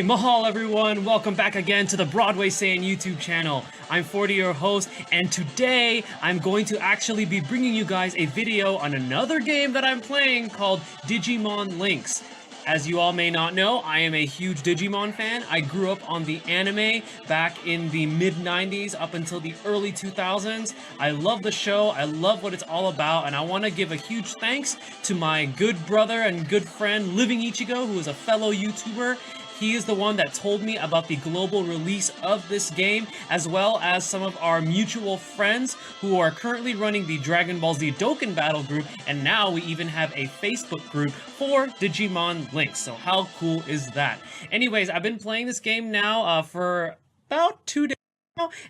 Mahal everyone, welcome back again to the Broadway Saiyan YouTube channel. I'm 40, your host, and today I'm going to actually be bringing you guys a video on another game that I'm playing called Digimon Links. As you all may not know, I am a huge Digimon fan. I grew up on the anime back in the mid-90s up until the early 2000s. I love the show, I love what it's all about, and I want to give a huge thanks to my good brother and good friend Living Ichigo, who is a fellow YouTuber. He is the one that told me about the global release of this game, as well as some of our mutual friends who are currently running the Dragon Ball Z Dokkan Battle group, and now we even have a Facebook group for Digimon Links. So how cool is that? Anyways, I've been playing this game now for about 2 days.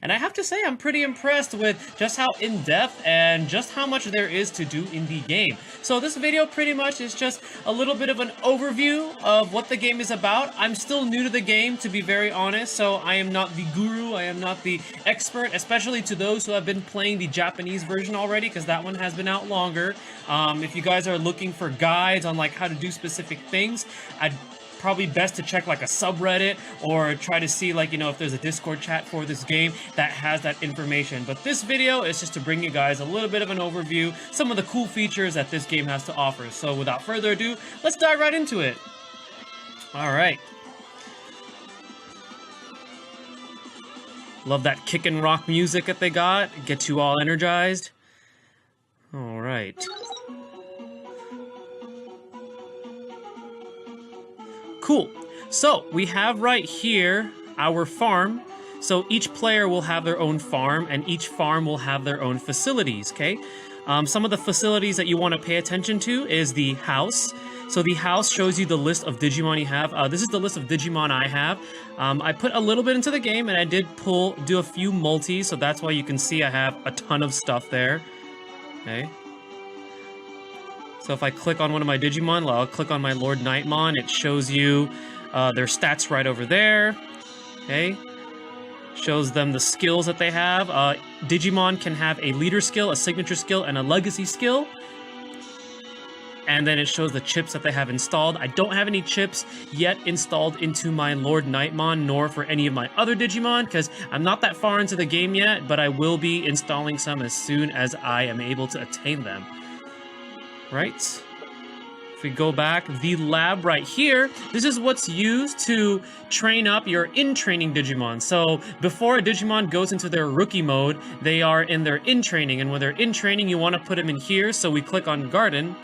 And I have to say, I'm pretty impressed with just how in-depth and just how much there is to do in the game. So this video pretty much is just a little bit of an overview of what the game is about. I'm still new to the game, to be very honest, so I am not the guru, I am not the expert, especially to those who have been playing the Japanese version already, because that one has been out longer. If you guys are looking for guides on like how to do specific things, I'd probably best to check like a subreddit or try to see like, you know, if there's a Discord chat for this game that has that information. But this video is just to bring you guys a little bit of an overview, some of the cool features that this game has to offer. So without further ado, let's dive right into it. All right. Love that kick and rock music that they got. Gets you all energized. All right. Cool. So we have right here our farm. So each player will have their own farm, and each farm will have their own facilities, okay? Some of the facilities that you want to pay attention to is the house. So the house shows you the list of Digimon you have. This is the list of Digimon I have. I put a little bit into the game, and I did do a few multis, so that's why you can see I have a ton of stuff there. Okay. So if I click on one of my Digimon, I'll click on my Lord Nightmon, it shows you their stats right over there. Okay. Shows them the skills that they have. Digimon can have a leader skill, a signature skill, and a legacy skill. And then it shows the chips that they have installed. I don't have any chips yet installed into my Lord Nightmon, nor for any of my other Digimon, because I'm not that far into the game yet, but I will be installing some as soon as I am able to attain them. Right? If we go back, the lab right here, this is what's used to train up your in-training Digimon. So before a Digimon goes into their rookie mode, they are in their in-training, and when they're in training, you want to put them in here. So we click on Garden.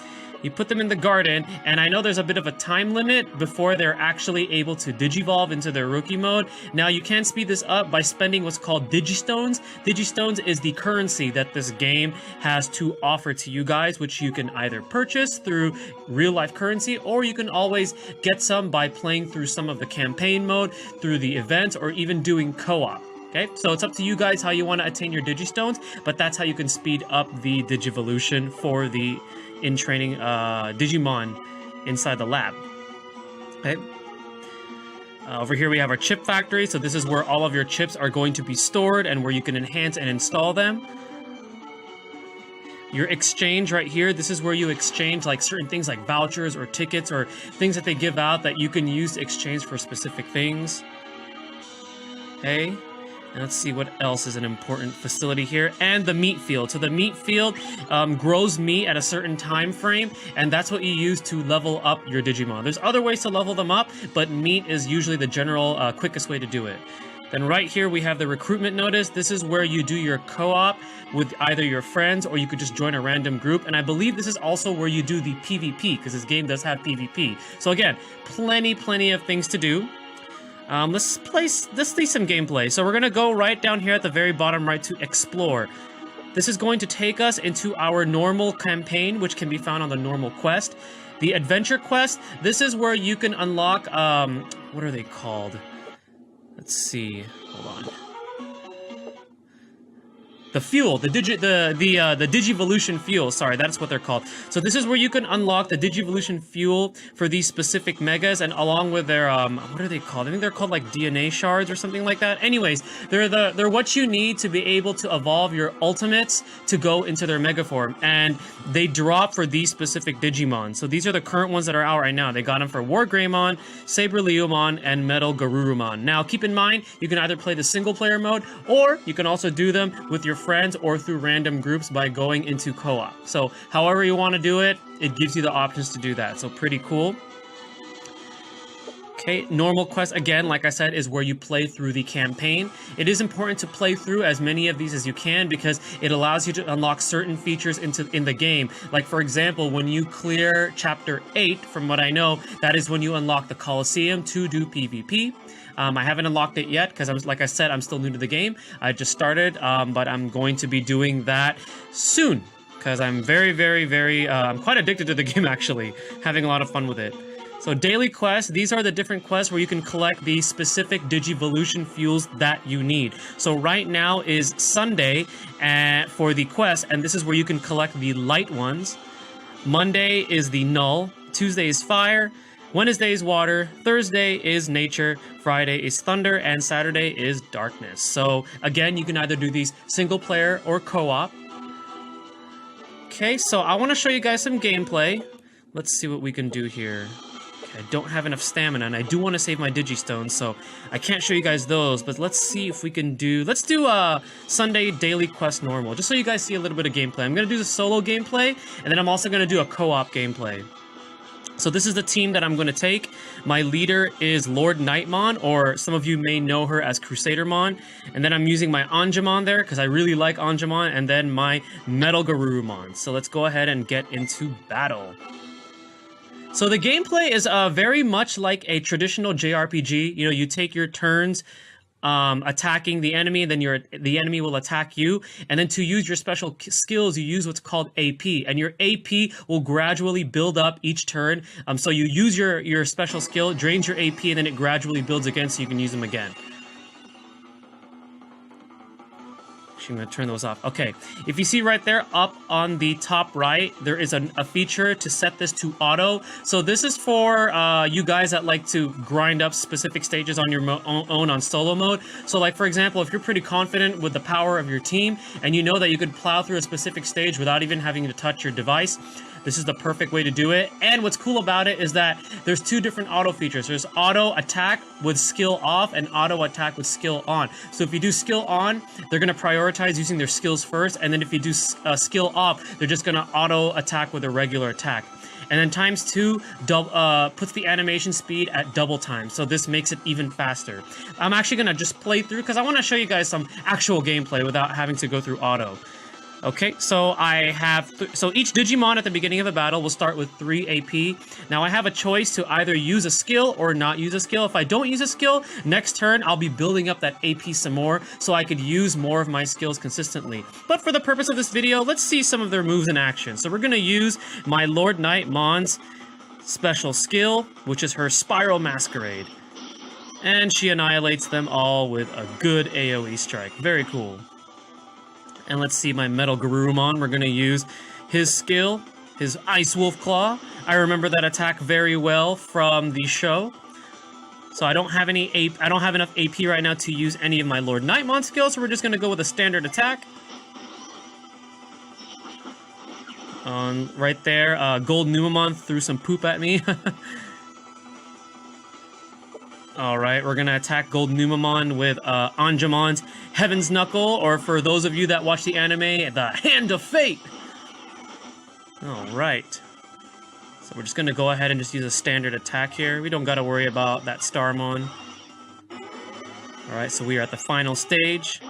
You put them in the garden, and I know there's a bit of a time limit before they're actually able to digivolve into their rookie mode. Now, you can speed this up by spending what's called Digistones. Digistones is the currency that this game has to offer to you guys, which you can either purchase through real-life currency, or you can always get some by playing through some of the campaign mode, through the events, or even doing co-op. Okay, so it's up to you guys how you want to attain your Digistones, but that's how you can speed up the Digivolution for the in-training Digimon inside the lab. Okay. Over here we have our chip factory, so this is where all of your chips are going to be stored and where you can enhance and install them. Your exchange right here, this is where you exchange like certain things like vouchers or tickets or things that they give out that you can use to exchange for specific things. Okay. And let's see what else is an important facility here. And the meat field. So the meat field grows meat at a certain time frame, and that's what you use to level up your Digimon. There's other ways to level them up, but meat is usually the general quickest way to do it. Then right here we have the recruitment notice. This is where you do your co-op with either your friends, or you could just join a random group. And I believe this is also where you do the PvP, because this game does have PvP. So again, plenty of things to do. Let's see some gameplay. So we're gonna go right down here at the very bottom right to explore. This is going to take us into our normal campaign, which can be found on the normal quest. The adventure quest, this is where you can unlock, what are they called? Let's see, hold on. the fuel, the Digivolution fuel. Sorry, that's what they're called. So this is where you can unlock the Digivolution fuel for these specific megas, and along with their what are they called? I think they're called like DNA shards or something like that. Anyways, they're what you need to be able to evolve your ultimates to go into their mega form, and they drop for these specific Digimon. So these are the current ones that are out right now. They got them for War Greymon, Saber Leomon, and Metal Garurumon. Now keep in mind, you can either play the single player mode, or you can also do them with your friends or through random groups by going into co-op. So however you want to do it, it gives you the options to do that. So pretty cool. Okay, normal quest, again, like I said, is where you play through the campaign. It is important to play through as many of these as you can because it allows you to unlock certain features in the game. Like, for example, when you clear Chapter 8, from what I know, that is when you unlock the Coliseum to do PvP. I haven't unlocked it yet because, like I said, I'm still new to the game. I just started, but I'm going to be doing that soon because I'm I'm quite addicted to the game, actually. Having a lot of fun with it. So daily quests, these are the different quests where you can collect the specific Digivolution fuels that you need. So right now is Sunday for the quest, and this is where you can collect the light ones. Monday is the null, Tuesday is fire, Wednesday is water, Thursday is nature, Friday is thunder, and Saturday is darkness. So again, you can either do these single player or co-op. Okay, so I want to show you guys some gameplay. Let's see what we can do here. I don't have enough stamina, and I do want to save my Digistones, so I can't show you guys those, but let's see if we can do... Let's do a Sunday Daily Quest Normal, just so you guys see a little bit of gameplay. I'm going to do the solo gameplay, and then I'm also going to do a co-op gameplay. So this is the team that I'm going to take. My leader is Lord Nightmon, or some of you may know her as Crusadermon, and then I'm using my Angemon there, because I really like Angemon, and then my Metal Garurumon. So let's go ahead and get into battle. So the gameplay is very much like a traditional JRPG. You know, you take your turns attacking the enemy, then the enemy will attack you. And then to use your special skills, you use what's called AP. And your AP will gradually build up each turn. So you use your special skill, drains your AP, and then it gradually builds again so you can use them again. I'm going to turn those off. Okay, if you see right there up on the top right, there is a feature to set this to auto. So this is for you guys that like to grind up specific stages on your own on solo mode. So like, for example, if you're pretty confident with the power of your team and you know that you could plow through a specific stage without even having to touch your device, this is the perfect way to do it. And what's cool about it is that there's two different auto features. There's auto attack with skill off and auto attack with skill on. So if you do skill on, they're going to prioritize using their skills first. And then if you do skill off, they're just going to auto attack with a regular attack. And then ×2 puts the animation speed at double time. So this makes it even faster. I'm actually going to just play through because I want to show you guys some actual gameplay without having to go through auto. Okay, so I have... So each Digimon at the beginning of the battle will start with 3 AP. Now I have a choice to either use a skill or not use a skill. If I don't use a skill, next turn I'll be building up that AP some more so I could use more of my skills consistently. But for the purpose of this video, let's see some of their moves in action. So we're going to use my Lord Nightmon's special skill, which is her Spiral Masquerade. And she annihilates them all with a good AoE strike. Very cool. And let's see my Metal Garurumon. We're going to use his skill, his Ice Wolf Claw. I remember that attack very well from the show. So I don't have enough AP right now to use any of my Lord Nightmon skills, so we're just going to go with a standard attack. Right there, Gold Numamon threw some poop at me. Alright, we're gonna attack Gold Numamon with Angemon's Heaven's Knuckle, or for those of you that watch the anime, the Hand of Fate! Alright. So we're just gonna go ahead and just use a standard attack here. We don't gotta worry about that Starmon. Alright, so we are at the final stage.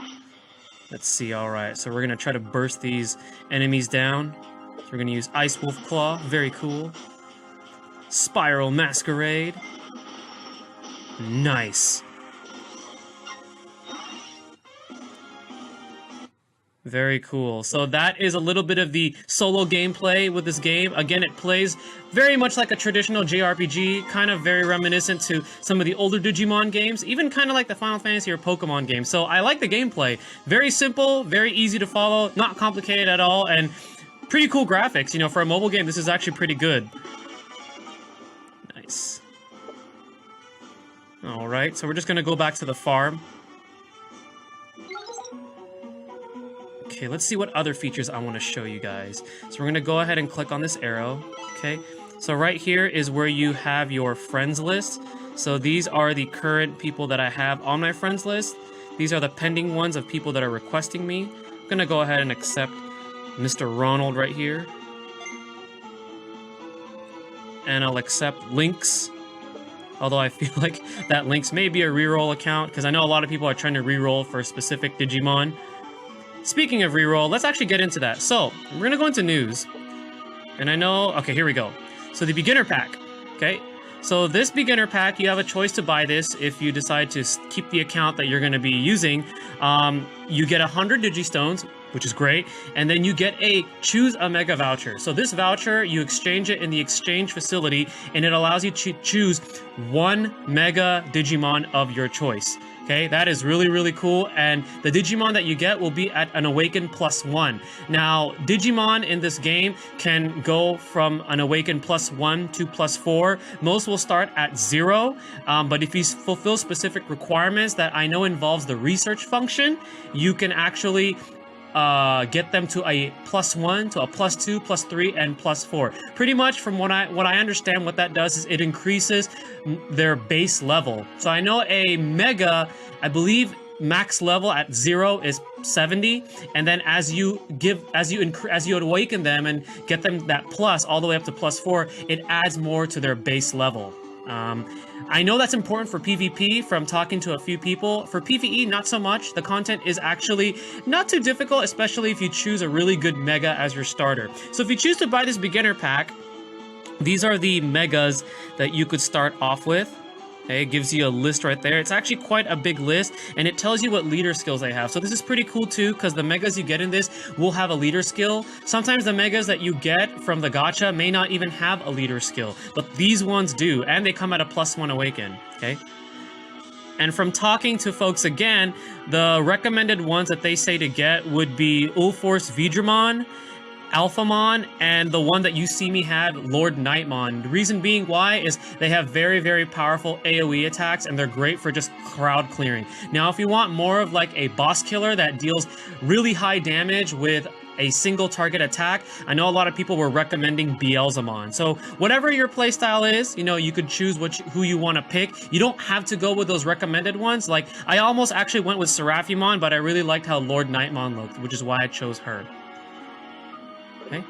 Let's see, alright. So we're gonna try to burst these enemies down. So we're gonna use Ice Wolf Claw, very cool. Spiral Masquerade. Nice. Very cool. So that is a little bit of the solo gameplay with this game. Again, it plays very much like a traditional JRPG, kind of very reminiscent to some of the older Digimon games, even kind of like the Final Fantasy or Pokemon games. So I like the gameplay. Very simple, very easy to follow, not complicated at all, and pretty cool graphics. You know, for a mobile game, this is actually pretty good. Nice. All right, so we're just gonna go back to the farm. Okay, let's see what other features I want to show you guys. So we're going to go ahead and click on this arrow, okay? So right here is where you have your friends list. So these are the current people that I have on my friends list. These are the pending ones of people that are requesting me. I'm going to go ahead and accept Mr. Ronald right here. And I'll accept Links. Although I feel like that Links may be a reroll account, because I know a lot of people are trying to reroll for specific Digimon. Speaking of reroll, let's actually get into that. So, we're gonna go into news. And I know, okay, here we go. So the beginner pack, okay? So this beginner pack, you have a choice to buy this if you decide to keep the account that you're gonna be using. You get 100 Digistones, which is great, and then you get a choose a mega voucher. So this voucher, you exchange it in the exchange facility, and it allows you to choose one mega Digimon of your choice. Okay, that is really, really cool, and the Digimon that you get will be at an Awaken +1. Now, Digimon in this game can go from an Awaken +1 to +4. Most will start at 0, but if you fulfill specific requirements that I know involves the research function, you can actually get them to a +1, to a +2, +3, and +4. Pretty much from what I understand, what that does is it increases their base level. So I know a mega, I believe max level at 0 is 70, and then as you awaken them and get them that plus all the way up to +4, it adds more to their base level. I know that's important for PvP from talking to a few people. For PvE, not so much. The content is actually not too difficult, especially if you choose a really good mega as your starter. So if you choose to buy this beginner pack, these are the megas that you could start off with. Okay, it gives you a list right there. It's actually quite a big list, and it tells you what leader skills they have. So this is pretty cool too, because the megas you get in this will have a leader skill. Sometimes the megas that you get from the gacha may not even have a leader skill, but these ones do, and they come at a +1 awaken, okay? And from talking to folks again, the recommended ones that they say to get would be Ulforce Vidramon, Alphamon, and the one that you see me have, Lord Nightmon. The reason being why is they have very, very powerful AoE attacks, and they're great for just crowd clearing. Now, if you want more of like a boss killer that deals really high damage with a single target attack, I know a lot of people were recommending Beelzemon. So whatever your playstyle is, you know, you could choose who you want to pick. You don't have to go with those recommended ones. Like, I almost actually went with Seraphimon, but I really liked how Lord Nightmon looked, which is why I chose her. Okay.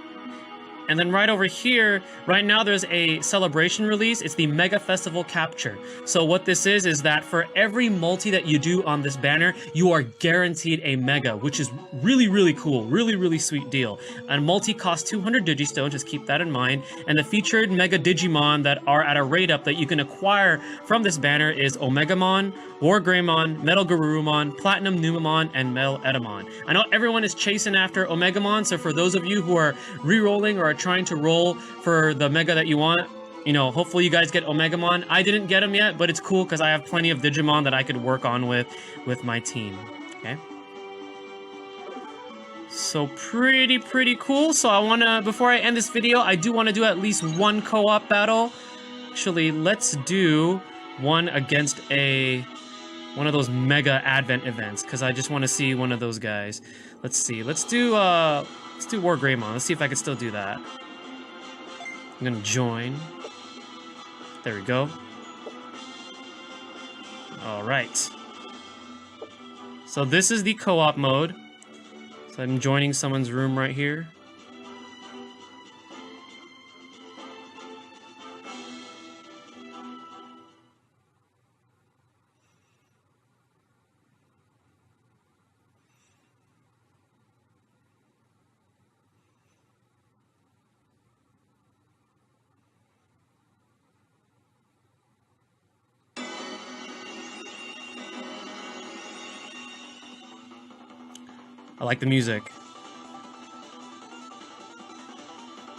And then right over here, right now there's a celebration release. It's the Mega Festival Capture. So what this is that for every multi that you do on this banner, you are guaranteed a Mega, which is really, really cool. Really, really sweet deal. And multi costs 200 Digistones, just keep that in mind. And the featured Mega Digimon that are at a rate up that you can acquire from this banner is Omegamon, War Greymon, Metal Garurumon, Platinum Numamon, and Metal Edamon. I know everyone is chasing after Omegamon, so for those of you who are re-rolling or are trying to roll for the Mega that you want, you know, hopefully you guys get Omegamon. I didn't get him yet, but it's cool because I have plenty of Digimon that I could work on with my team, okay? So pretty cool. So I want to, before I end this video, I do want to do at least one co-op battle. Actually, let's do one against one of those mega advent events, because I just want to see one of those guys. Let's see. Let's do War Greymon. Let's see if I can still do that. I'm gonna join. There we go. All right. So this is the co-op mode. So I'm joining someone's room right here. I like the music.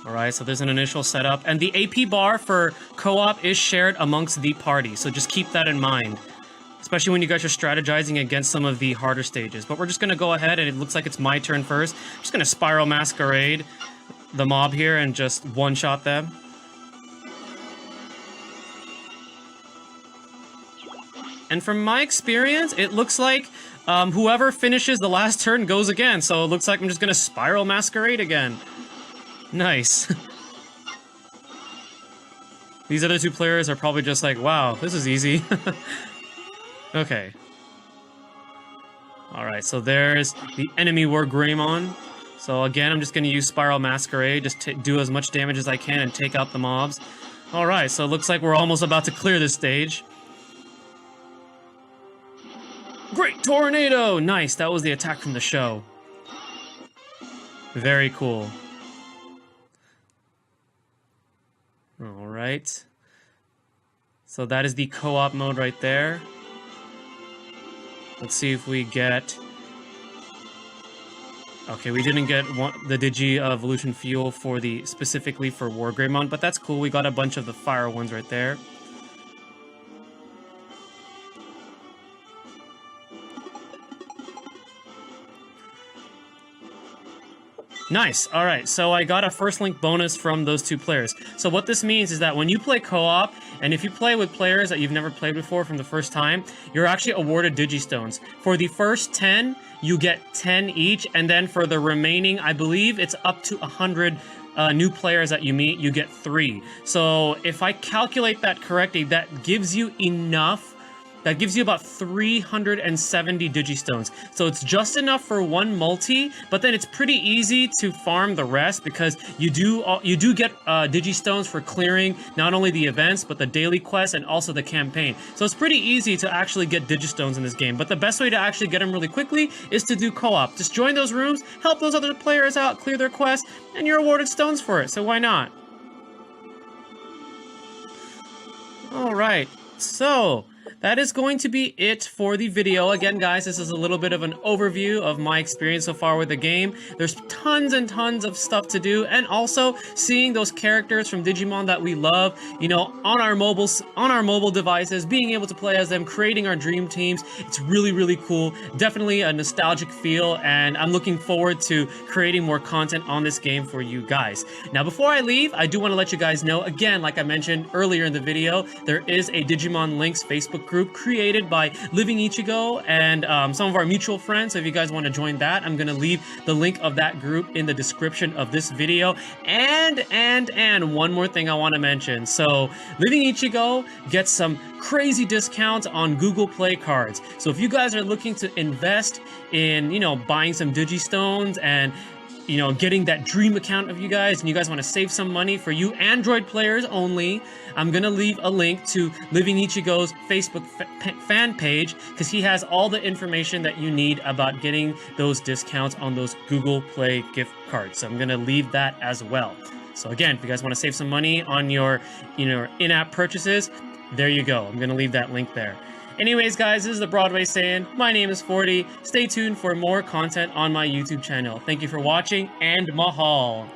Alright, so there's an initial setup. And the AP bar for co-op is shared amongst the party, so just keep that in mind. Especially when you guys are strategizing against some of the harder stages. But we're just going to go ahead, and it looks like it's my turn first. I'm just going to Spiral Masquerade the mob here and just one-shot them. And from my experience, it looks like whoever finishes the last turn goes again. So it looks like I'm just going to Spiral Masquerade again. Nice. These other two players are probably just like, wow, this is easy. Okay. Alright, so there's the enemy War Greymon. So again, I'm just going to use Spiral Masquerade, just to do as much damage as I can and take out the mobs. Alright, so it looks like we're almost about to clear this stage. Great Tornado! Nice, that was the attack from the show. Very cool. Alright. So that is the co-op mode right there. Let's see if we get... Okay, we didn't get the Digi Evolution Fuel for the specifically for War Greymon, but that's cool. We got a bunch of the fire ones right there. Nice. All right, so I got a first link bonus from those two players. So what this means is that when you play co-op, and if you play with players that you've never played before from the first time, you're actually awarded Digistones. For the first 10, you get 10 each, and then for the remaining, I believe it's up to 100 new players that you meet, you get 3. So if I calculate that correctly, that gives you enough. That gives you about 370 Digistones. So it's just enough for one multi, but then it's pretty easy to farm the rest because you do get Digistones for clearing not only the events, but the daily quests and also the campaign. So it's pretty easy to actually get Digistones in this game. But the best way to actually get them really quickly is to do co-op. Just join those rooms, help those other players out, clear their quests, and you're awarded stones for it. So why not? All right, so that is going to be it for the video. Again, guys, this is a little bit of an overview of my experience so far with the game. There's tons and tons of stuff to do, and also seeing those characters from Digimon that we love, you know, on our mobile devices, being able to play as them, creating our dream teams. It's really, really cool. Definitely a nostalgic feel, and I'm looking forward to creating more content on this game for you guys. Now, before I leave, I do want to let you guys know, again, like I mentioned earlier in the video, there is a Digimon Links Facebook group created by Living Ichigo and some of our mutual friends. So if you guys want to join that, I'm going to leave the link of that group in the description of this video. And one more thing I want to mention. So Living Ichigo gets some crazy discounts on Google Play cards. So if you guys are looking to invest in, you know, buying some Digistones and, you know, getting that dream account of you guys, and you guys want to save some money for you Android players only, I'm going to leave a link to Living Ichigo's Facebook fan page because he has all the information that you need about getting those discounts on those Google Play gift cards. So I'm going to leave that as well. So again, if you guys want to save some money on your, you know, in-app purchases, there you go. I'm going to leave that link there. Anyways, guys, this is the Broadway saying, my name is 40. Stay tuned for more content on my YouTube channel. Thank you for watching, and Mahal.